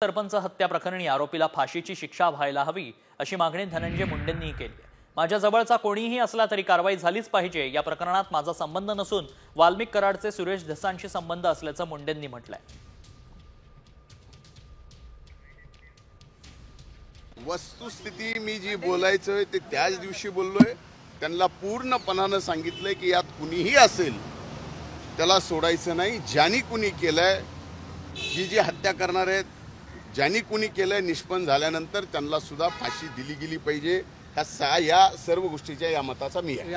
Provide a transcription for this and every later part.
सरपंच हत्या प्रकरणी आरोपीला फाशीची शिक्षा व्हायला हवी अशी मागणी धनंजय मुंडेंनी केली आहे। माझ्या जवळचा कोणीही असला तरी कारवाई झालीच पाहिजे। या प्रकरणात माझा संबंध नसून वाल्मिक कराडचे सुरेश धसांशी संबंध असल्याचं मुंडेंनी म्हटलंय। वस्तुस्थिती मी जी बोलायचं ते त्याच दिवशी बोललोय। त्यांना पूर्णपणाने सांगितलंय की यात कुणीही असेल त्याला सोडायचं नाही। ज्यांनी कुणी केलंय, जी हत्या करणार आहेत, ज्यांनी कुणी केलंय, निष्पन्न झाल्यानंतर त्यांना सुद्धा फाशी दिली गेली पाहिजे। या सर्व गोष्टीच्या या मताचा मी आहे।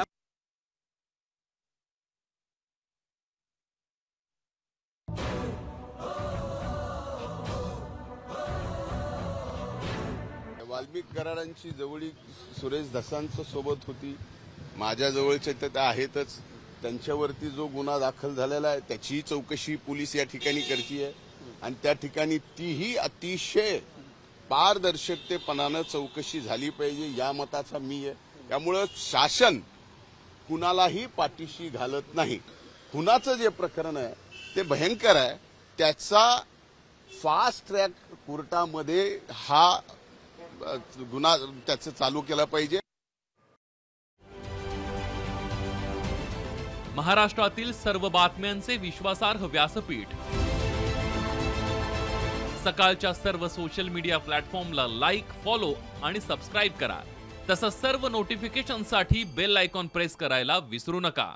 वाल्मिक कराडांची जवळीक सुरेश धसांच्या सोबत होती। माझ्या जवळचे तर आहेतच। त्यांच्यावरती जो गुन्हा दाखल झालेला आहे त्याची चौकशी पोलीस या ठिकाणी करते आणि त्या ठिकाणी तीही अतिशय पारदर्शकतेपणाने चौकशी झाली पाहिजे या मताचा मी आहे। त्यामुळे शासन कुणालाही पाठीशी घालत नाही। खुनाचं जे प्रकरण आहे ते भयंकर आहे। त्याचा फास्ट ट्रॅक कोर्टामध्ये हा गुन्हा त्याचं चालू केला पाहिजे। महाराष्ट्रातील सर्व बातम्यांचे विश्वासार्ह व्यासपीठ सकाळच्या सर्व सोशल मीडिया प्लॅटफॉर्मला लाईक, फॉलो आणि सबस्क्राईब करा। तसंच सर्व नोटिफिकेशनसाठी बेल आयकॉन प्रेस करायला विसरू नका।